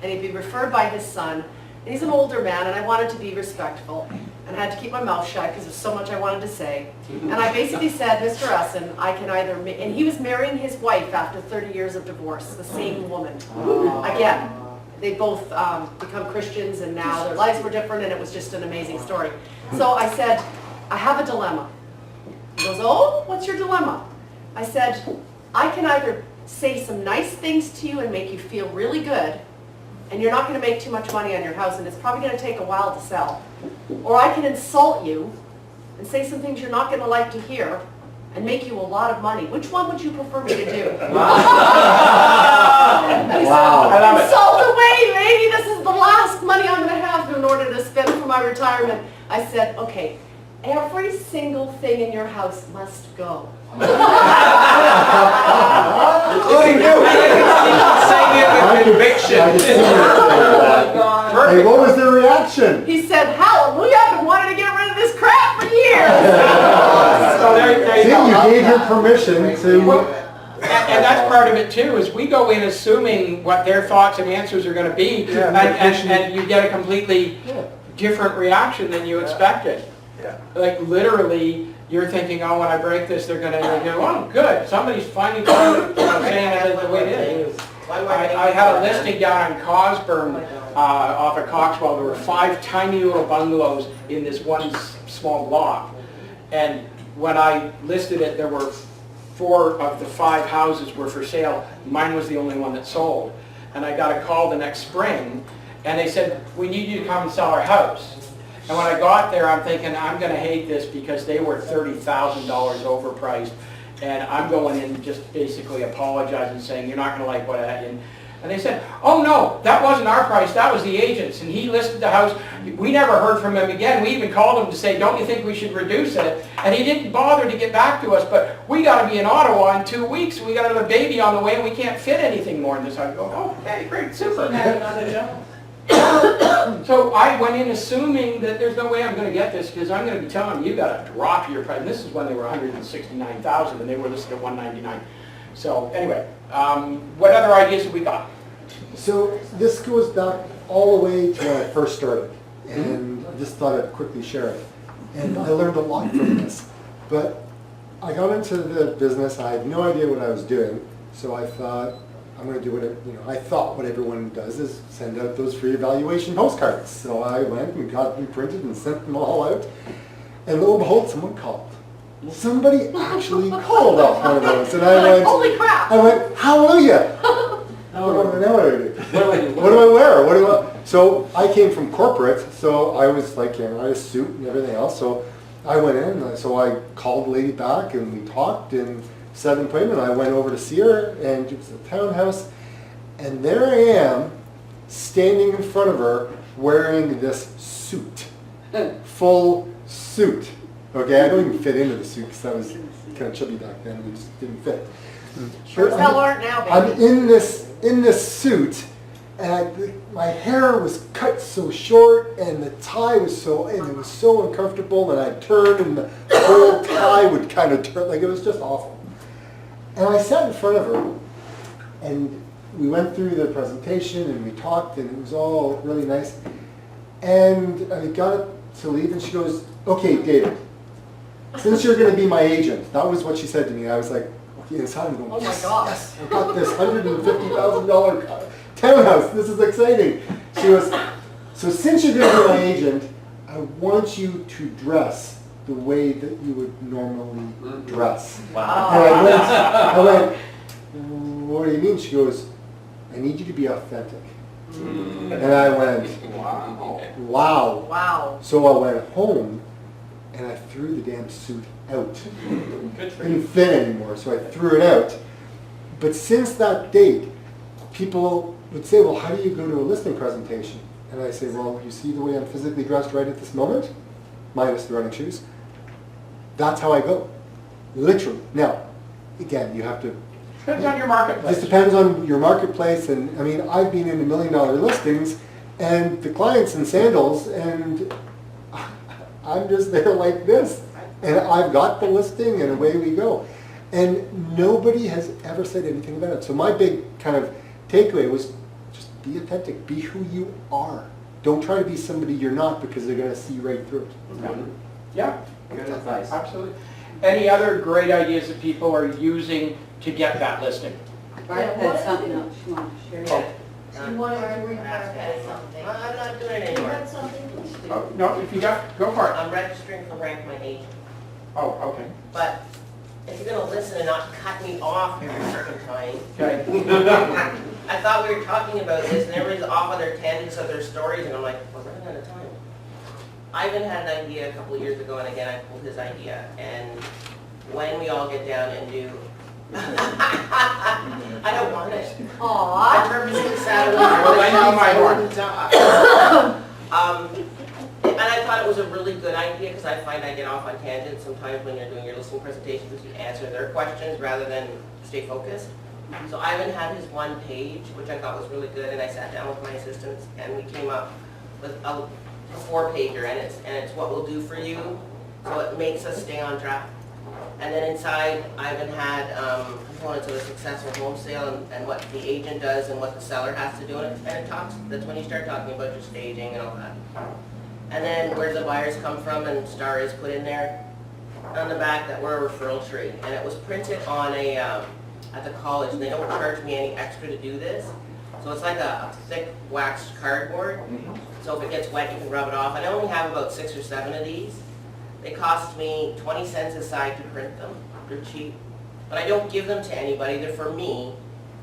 and he'd be referred by his son. And he's an older man, and I wanted to be respectful, and I had to keep my mouth shut because there's so much I wanted to say. And I basically said, Mr. Essen, I can either, and he was marrying his wife after 30 years of divorce, the same woman. Again, they both become Christians, and now their lives were different, and it was just an amazing story. So I said, I have a dilemma. He goes, oh, what's your dilemma? I said, I can either say some nice things to you and make you feel really good, and you're not going to make too much money on your house, and it's probably going to take a while to sell. Or I can insult you and say some things you're not going to like to hear and make you a lot of money. Which one would you prefer me to do? Wow. Insult away, lady. This is the last money I'm going to have in order to spend for my retirement. I said, okay, every single thing in your house must go. Including you. Saying it with conviction. Hey, what was the reaction? He said, hallelujah, I've been wanting to get rid of this crap for years. So there See, you go. you gave her permission to... And that's part of it too, is we go in assuming what their thoughts and answers are going to be, Yeah, and you get a completely different reaction than you expected. Yeah. Like literally, you're thinking, oh, when I break this, they're going to go, oh, good, somebody's finally saying it the way it is. I had a listing down on Cosburn off of Coxwell. There were 5 tiny little bungalows in this one small block. And when I listed it, there were 4 of the 5 houses were for sale. Mine was the only one that sold. And I got a call the next spring, and they said, we need you to come and sell our house. And when I got there, I'm thinking, I'm going to hate this because they were $30,000 overpriced. And I'm going in just basically apologizing, saying, you're not going to like what I had. And they said, oh no, that wasn't our price, that was the agent's. And he listed the house. We never heard from him again. We even called him to say, don't you think we should reduce it? And he didn't bother to get back to us, but we got to be in Ottawa in 2 weeks. We got another baby on the way, and we can't fit anything more in this. I go, oh, okay, great, super. So I went in assuming that there's no way I'm going to get this, because I'm going to be telling them, you got to drop your price. And this is when they were $169,000 and they were listed at $199,000. So anyway, what other ideas have we got? So this goes back all the way to when I first started, and I just thought I'd quickly share it. And I learned a lot from this. But I got into the business, I had no idea what I was doing, so I thought, I'm going to do what I thought what everyone does is send out those free evaluation postcards. So I went and got them printed and sent them all out. And lo and behold, someone called. Somebody actually called off one of those. And I went, holy crap. I went, hallelujah. Now what do I do? What do I wear? So I came from corporate, so I was like, I had a suit and everything else. So I went in, so I called the lady back and we talked and set an appointment. I went over to see her, and it was a townhouse, and there I am standing in front of her wearing this suit, full suit. Okay, I don't even fit into the suit because I was kind of chubby back then. It just didn't fit. Sure as hell aren't now, baby. I'm in this suit, and my hair was cut so short, and the tie was and it was so uncomfortable, and I'd turn, and the whole tie would kind of turn, like it was just awful. And I sat in front of her, and we went through the presentation, and we talked, and it was all really nice. And I got to leave, and she goes, okay, David, since you're going to be my agent, that was what she said to me. I was like, okay, inside I'm going, Oh my yes, gosh. yes, I got this $150,000 townhouse. This is exciting. She goes, so since you're going to be my agent, I want you to dress the way that you would normally dress. Wow. And I went, what do you mean? She goes, I need you to be authentic. And I went, wow. Wow. So I went home and I threw the damn suit out. Didn't fit anymore, so I threw it out. But since that date, people would say, well, how do you go to a listing presentation? And I say, well, you see the way I'm physically dressed right at this moment, minus the running shoes. That's how I go, literally. Now, again, you have to. Depends on your marketplace. This depends on your marketplace, and I mean, I've been in $1 million listings, and the client's in sandals, and I'm just there like this, and I've got the listing, and away we go. And nobody has ever said anything about it. So my big kind of takeaway was just be authentic, be who you are. Don't try to be somebody you're not because they're gonna see right through it. Yeah, Good advice. absolutely. Any other great ideas that people are using to get that listing? Bart had something else she wanted to share. Oh, You wanted to re-clarify something. I'm not doing it You anymore. had something? oh, no, if you got, go for it. I'm registering for rank my agent. Oh, okay, But if you're gonna listen and not cut me off every freaking time. okay. I thought we were talking about this and everybody's off on their tangents of their stories and I'm like, we're running out of time. Ivan had an idea a couple of years ago and again I pulled his idea. And when we all get down and do, I don't want it. I Aww. purposely sat away I will from lend you my horn. And I thought it was a really good idea because I find I get off on tangents sometimes when you're doing your listening presentations, because you answer their questions rather than stay focused. So Ivan had his one page, which I thought was really good, and I sat down with my assistants and we came up with a 4-pager, and it's what we'll do for you, so it makes us stay on track. And then inside, Ivan had components of a successful home sale and what the agent does and what the seller has to do, and it talks, that's when you start talking about your staging and all that. And then where the buyers come from, and star is put in there on the back that we're a referral tree. And it was printed on a, at the college, and they don't charge me any extra to do this. So it's like a thick waxed cardboard. So if it gets wet, you can rub it off. And I only have about 6 or 7 of these. They cost me 20 cents a side to print them. They're cheap. But I don't give them to anybody. They're for me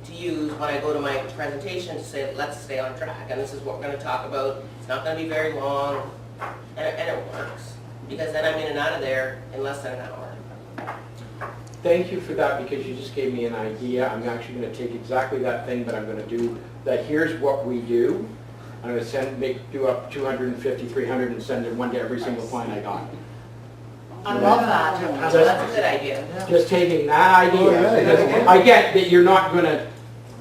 to use when I go to my presentation to say, let's stay on track. And this is what we're going to talk about. It's not going to be very long. And it works. Because then I'm in and out of there in less than an hour. Thank you for that, because you just gave me an idea. I'm actually going to take exactly that thing, but I'm going to do that. Here's what we do. I'm going to do up 250, 300 and send it one to every single client I got. I love that. That's a good idea. Just taking that idea. Oh, yeah, because yeah. I get that you're not going to,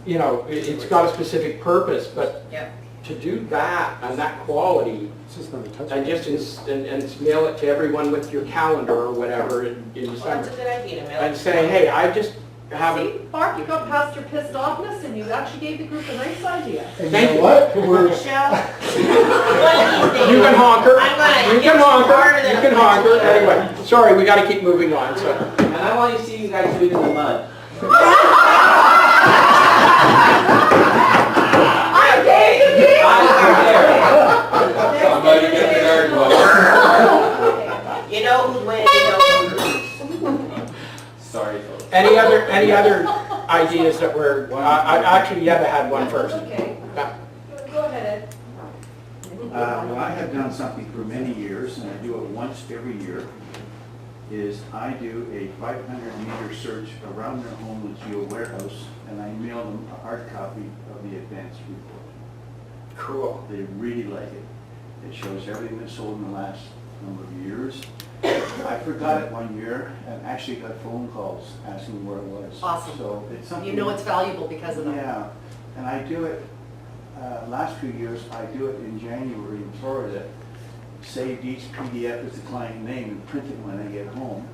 you know, it's got a specific purpose, but Yep. to do that and that quality, It's just not a touch. and just and mail it to everyone with your calendar or whatever in Well, that's December. a good idea to mail. And say, hey, I just haven't, See, Bart, you got past your pissed offness and you actually gave the group a nice idea. And Thank you you. know what? We're, Michelle? you can honker, I'm gonna you hit can you honker, harder than you a can pitch. honker. Anyway, sorry, we gotta keep moving on, so. And I want to see you guys do it in the mud. I gave you Somebody get the garden water. You know who's winning, you know who's losing. Sorry, folks. Any other ideas that were, actually, Yeva had one first. Okay, Yeah. go ahead, Ed. Well, I have done something for many years, and I do it once every year, is I do a 500-meter search around their home with Geo Warehouse, and I mail them a hard copy of the advance report. Cool. They really like it. It shows everything that's sold in the last number of years. I forgot it one year, and actually got phone calls asking where it was. Awesome. So it's something. You know it's valuable because of that. Yeah, and I do it, last few years, I do it in January in Florida. Saved each PDF as the client name and print it when I get home.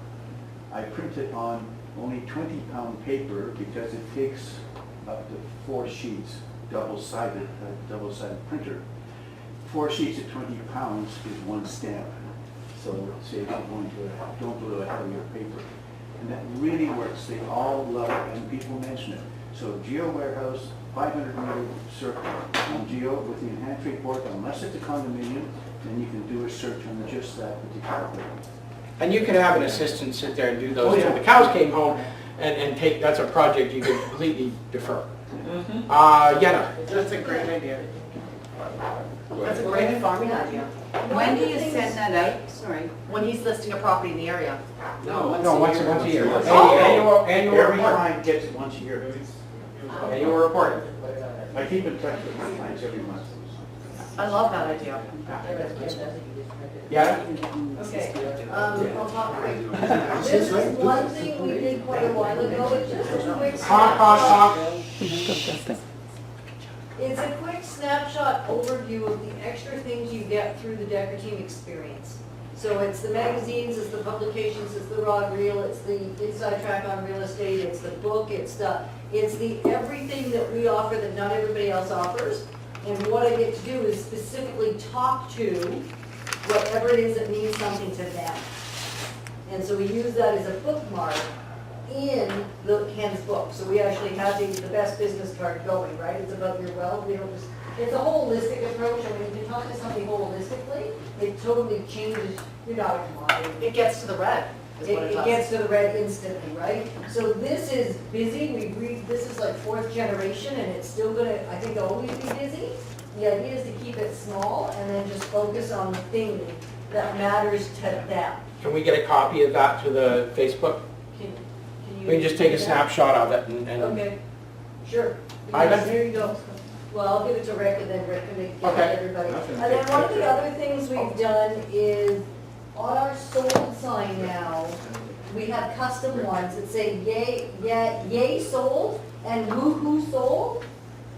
I print it on only 20-pound paper because it takes up to 4 sheets, double-sided printer. 4 sheets at 20 pounds is 1 stamp. So it saves you don't go to a heavier paper. And that really works. They all love it, and people mention it. So Geo Warehouse, 500-meter circle on Geo with the enhanced report, unless it's a condominium, then you can do a search on just that particular thing. And you can have an assistant sit there and do those. Oh, yeah. If the cows came home and take, that's a project you could completely defer. Yenna? That's a great idea. That's a great farming idea. When do you send that out? Sorry. When he's listing a property in the area. No, once a year. Oh. Annual Every report. client gets it once a year. Annual report. I keep in touch with my clients every month. I love that idea. Yeah? Okay, I'll talk quick. This is one thing we did quite a while ago, it's just a quick Honk, honk, snapshot. honk. It's a quick snapshot overview of the extra things you get through the Decker Team experience. So it's the magazines, it's the publications, it's the rod reel, it's the inside track on real estate, it's the book, it's the It's the everything that we offer that not everybody else offers. And what I get to do is specifically talk to whatever it is that means something to them. And so we use that as a bookmark in the Ken's book. So we actually have the best business card going, right? It's about your wealth. We don't just, it's a holistic approach. I mean, if you talk to somebody holistically, it totally changes. You're not a commodity. It gets to the red, is what it It does. gets to the red instantly, right? So this is busy, this is like 4th generation, and it's still gonna, I think, always be busy. The idea is to keep it small and then just focus on the thing that matters to them. Can we get a copy of that to the Facebook? Can you? We can just take a do that? snapshot of it and Okay, sure. Ivan? Yes, there you go. Well, I'll give it to Rick and then Rick can make it to Okay. everybody. Nothing. And then one of the other things we've done is on our sold sign now, we have custom ones that say yay sold and woo-hoo sold.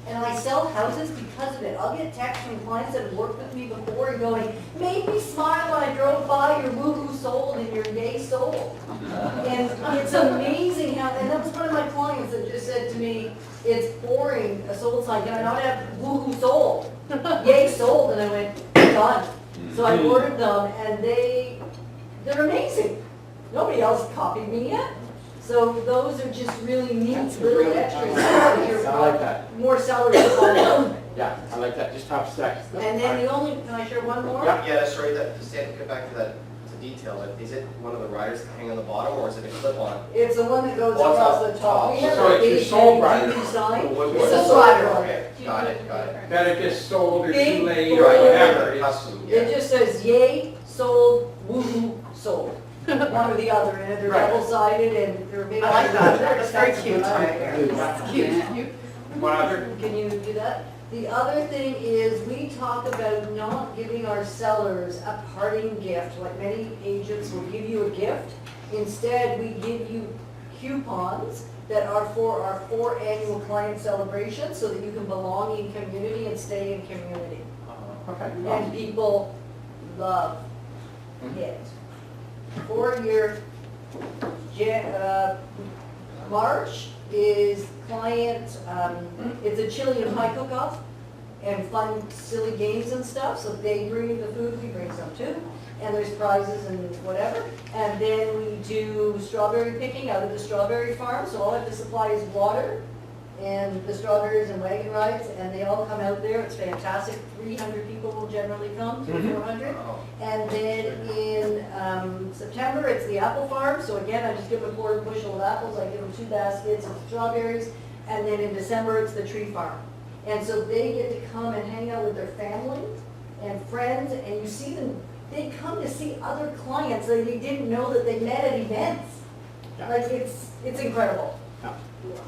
And I sell houses because of it. I'll get texts from clients that have worked with me before and going, made me smile when I drove by your woo-hoo sold and your yay sold. And it's amazing how, and that was one of my clients that just said to me, it's boring, a sold sign, can I not have woo-hoo sold? Yay sold, and I went, done. So I ordered them and they're amazing. Nobody else copied me yet. So those are just really neat little extras. I like that. More sellers to follow. Yeah, I like that, just top step. And then the only, can I share one more? Yeah. Yeah, sorry, that, just to get back to that, to detail, is it one of the riders that hang on the bottom, or is it a clip-on? It's the one that goes What's across up the top. top? We have So a it's your big soul rider. huge sign. What- It's a Soul soul rider. rider. Okay, got it, got it. That it gets sold or Big too late bold. or Right, whatever. yeah, custom, It yeah. just says yay, sold, woohoo, sold. One or the other, and they're Right. double-sided and they're made. I like that. They're That's very expensive, cute. right? It's cute. One other, Can you do that? The other thing is, we talk about not giving our sellers a parting gift, like many agents will give you a gift. Instead, we give you coupons that are for our 4 annual client celebrations, so that you can belong in community and stay in community. okay. And people love it. 4-year, March is client, it's a chili and pie cook-off and fun, silly games and stuff. So they bring the food, we bring some too. And there's prizes and whatever. And then we do strawberry picking out of the strawberry farm. So all I have to supply is water and the strawberries and wagon rides, and they all come out there. It's fantastic. 300 people will generally come, 400. And then in September, it's the apple farm. So again, I just give them a quarter bushel of apples. I give them 2 baskets of strawberries. And then in December, it's the tree farm. And so they get to come and hang out with their family and friends, and you see them, they come to see other clients that they didn't know that they met at events. Yeah. Like, it's incredible.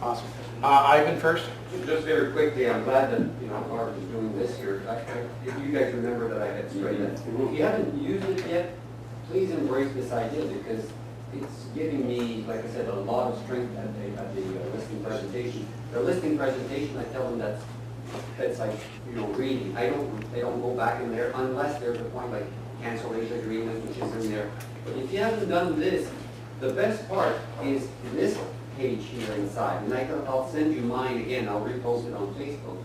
Awesome. Ivan first? Just very quickly, I'm glad that, Barb is doing this here. If you guys remember that I had straight that. If you haven't used it yet, please embrace this idea, because it's giving me, like I said, a lot of strength at the listing presentation. The listing presentation, I tell them that's like, reading. They don't go back in there unless there's a point like cancellation agreement, which is in there. But if you haven't done this, the best part is this page here inside. And I'll send you mine again, I'll repost it on Facebook.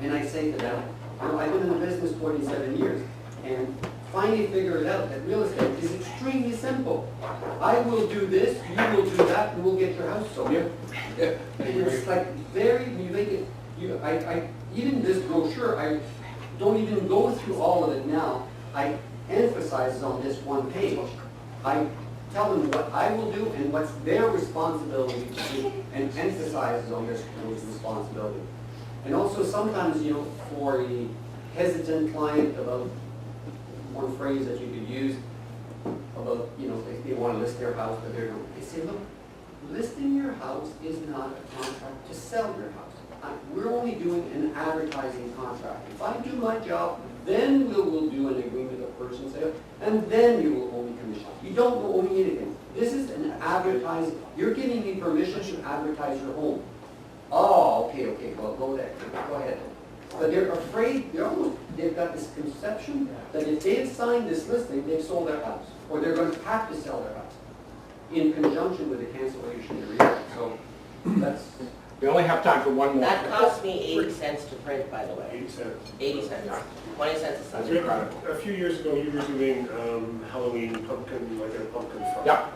And I say to them, I've been in the business 47 years, and finally figured out that real estate is extremely simple. I will do this, you will do that, and we'll get your house sold. Yeah. And it's like very, you make it, even this brochure, I don't even go through all of it now. I emphasize on this one page. I tell them what I will do and what's their responsibility to do, and emphasizes on those responsibility. And also sometimes, for a hesitant client about one phrase that you could use about, if they want to list their house, but they say, look, listing your house is not a contract to sell your house. We're only doing an advertising contract. If I do my job, then we'll do an agreement of purchase and sale, and then you will owe me commission. You don't owe me anything. This is an advertising. You're giving me permission to advertise your home. Oh, okay, well, go there. Go ahead. But they're afraid, they've got this conception that if they've signed this listing, they've sold their house, or they're going to have to sell their house in conjunction with the cancellation agreement. So that's We only have time for one more. That cost me 80 cents to print, by the way. 80 cents. 80 cents. 20 cents a That's Sunday. incredible. A few years ago, you were doing Halloween pumpkin, like a pumpkin farm. Yep.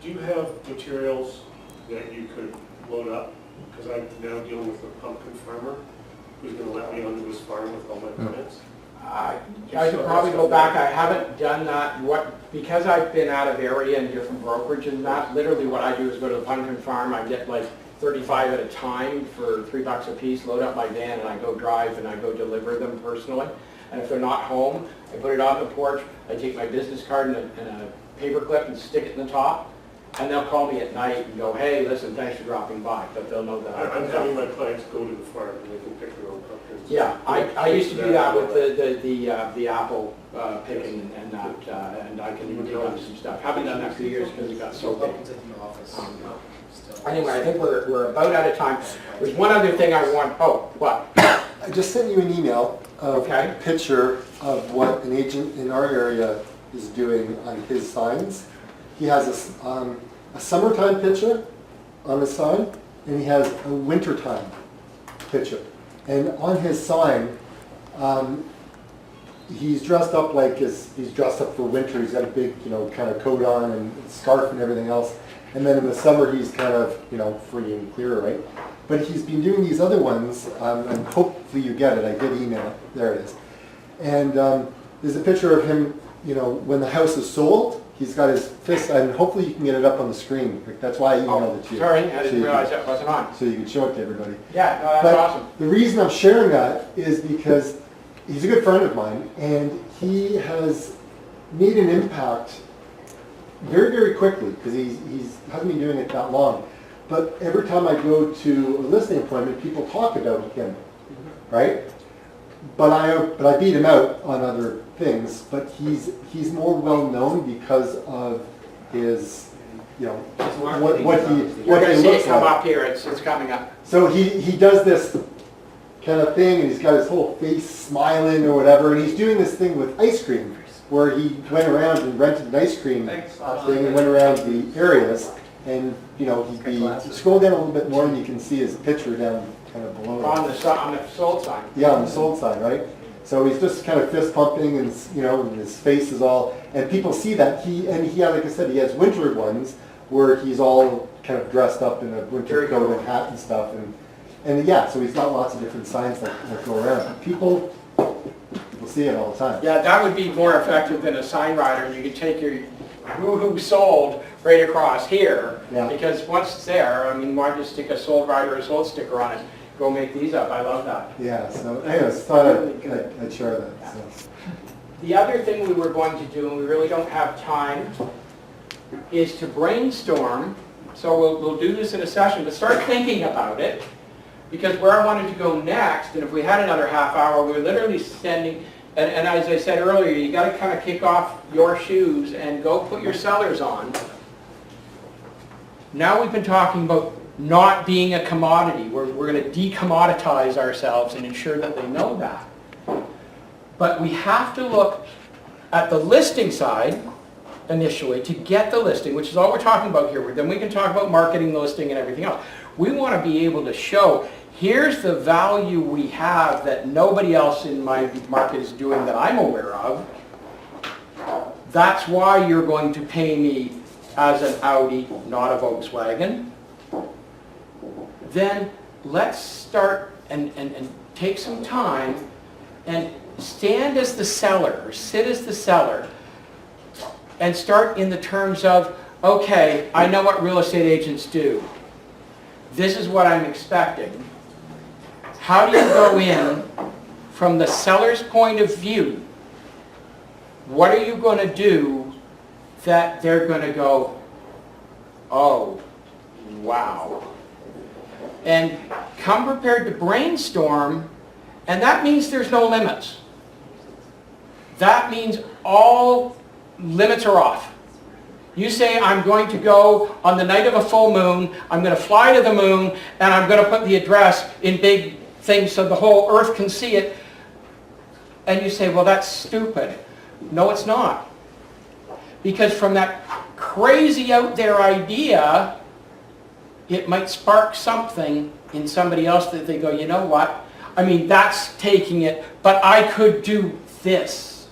Do you have materials that you could load up? Because I'm now dealing with a pumpkin farmer who's gonna let me onto his farm with all my plants. I should probably go back, I haven't done that, because I've been out of area and different brokerage and that, literally what I do is go to the pumpkin farm, I get like 35 at a time for $3 a piece, load up my van and I go drive and I go deliver them personally. And if they're not home, I put it on the porch, I take my business card and a paper clip and stick it in the top. And they'll call me at night and go, hey, listen, thanks for dropping by, but they'll know that. I'm having my clients go to the farm and they can pick their own pumpkins. Yeah, I used to do that with the apple picking and that, and I can dig up some stuff. Haven't done that for years because it got so big. Pumpkins at the office. Anyway, I think we're about out of time. There's one other thing I want, oh, what? I just sent you an email of Okay. a picture of what an agent in our area is doing on his signs. He has a summertime picture on the sign, and he has a wintertime picture. And on his sign, he's dressed up like he's dressed up for winter. He's got a big, kind of coat on and scarf and everything else. And then in the summer, he's kind of, free and clear, right? But he's been doing these other ones, and hopefully you get it. I did email it. There it is. And there's a picture of him, when the house is sold. He's got his fist, and hopefully you can get it up on the screen. That's why I emailed it to you. Sorry, I So didn't you realize can- that wasn't on. So you can show it to everybody. Yeah, no, that's But awesome. the reason I'm sharing that is because he's a good friend of mine, and he has made an impact very, very quickly, because he hasn't been doing it that long. But every time I go to a listing appointment, people talk about him, right? But I beat him out on other things, but he's more well known because of his, what he You're gonna see it looks come like. up here, it's coming up. So he does this kind of thing, and he's got his whole face smiling or whatever, and he's doing this thing with ice cream, where he went around and rented an ice cream thing and went around the areas, and he'd be, scroll down a little bit more and you can see his picture down kind of below. On the sold sign. Yeah, on the sold sign, right? So he's just kind of fist pumping, and and his face is all, and people see that. He like I said, he has winter ones where he's all kind of dressed up in a winter coat and hat and stuff, and yeah, so he's got lots of different signs that go around. People see it all the time. Yeah, that would be more effective than a sign rider. You could take your who sold right across here. Yeah. Because once it's there, I mean, why just stick a sold rider or sold sticker on it? Go make these up. I love that. Yeah. So anyways, thought I'd share that. So. The other thing we were going to do, and we really don't have time, is to brainstorm. So we'll do this in a session, but start thinking about it. Because where I wanted to go next, and if we had another half hour, we're literally sending, and as I said earlier, you got to kind of kick off your shoes and go put your sellers on. Now we've been talking about not being a commodity. We're going to decommoditize ourselves and ensure that they know that. But we have to look at the listing side initially to get the listing, which is all we're talking about here. Then we can talk about marketing the listing and everything else. We want to be able to show, here's the value we have that nobody else in my market is doing that I'm aware of. That's why you're going to pay me as an Audi, not a Volkswagen. Then let's start and take some time and stand as the seller, or sit as the seller, and start in the terms of, okay, I know what real estate agents do. This is what I'm expecting. How do you go in from the seller's point of view? What are you going to do that they're going to go, oh, wow. And come prepared to brainstorm, and that means there's no limits. That means all limits are off. You say, I'm going to go on the night of a full moon, I'm going to fly to the moon, and I'm going to put the address in big things so the whole earth can see it. And you say, well, that's stupid. No, it's not. Because from that crazy out there idea, it might spark something in somebody else that they go, you know what? I mean, that's taking it, but I could do this.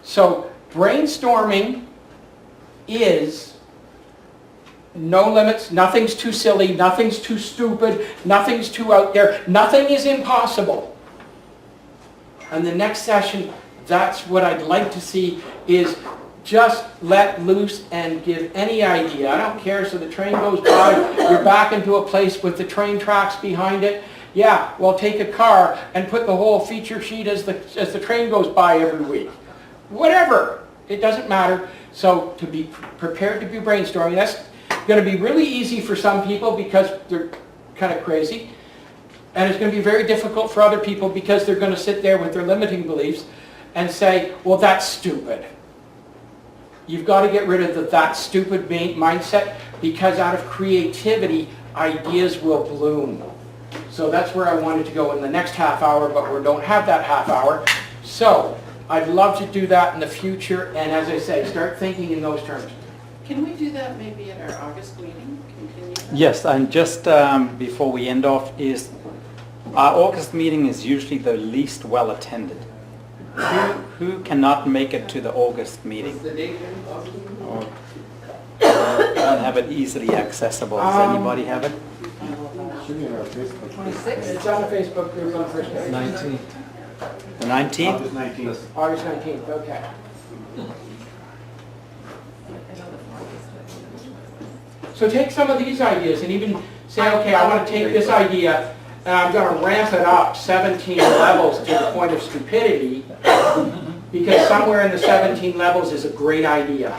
So brainstorming is no limits, nothing's too silly, nothing's too stupid, nothing's too out there, nothing is impossible. And the next session, that's what I'd like to see, is just let loose and give any idea. I don't care, so the train goes by, you're back into a place with the train tracks behind it. Yeah, well, take a car and put the whole feature sheet as the train goes by every week. Whatever, it doesn't matter. So to be prepared to do brainstorming, that's going to be really easy for some people because they're kind of crazy. And it's going to be very difficult for other people because they're going to sit there with their limiting beliefs and say, well, that's stupid. You've got to get rid of the that stupid mindset, because out of creativity, ideas will bloom. So that's where I wanted to go in the next half hour, but we don't have that half hour. So I'd love to do that in the future, and as I say, start thinking in those terms. Can we do that maybe at our August meeting? Continue that? Yes, and just before we end off, is our August meeting is usually the least well attended. Who cannot make it to the August meeting? The date Or don't have it easily accessible? Does anybody have it? Should be in our Facebook. It's on the Facebook group on the first page. 19th. The 19th? August 19th. August 19th, okay. So take some of these ideas and even say, okay, I want to take this idea and I'm going to ramp it up 17 levels to the point of stupidity, because somewhere in the 17 levels is a great idea.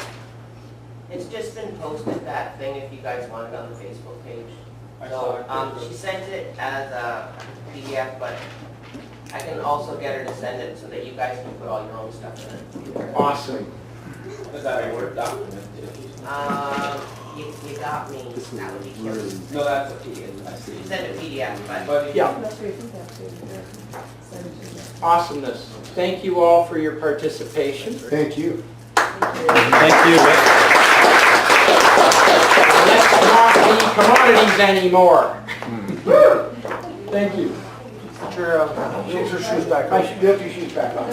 It's just been posted, that thing, if you guys want it on the Facebook page. So, she sent it as a PDF, but I can also get her to send it so that you guys can put all your own stuff in it. Awesome. Is that a Word document? You got me, that would be cute. No, that's a PDF. I see. She sent a PDF, but Yeah. Awesomeness. Thank you all for your participation. Thank you. Thank you, Rick. Let's not be commodities anymore. Thank you. Get your shoes back on. I should get your shoes back on.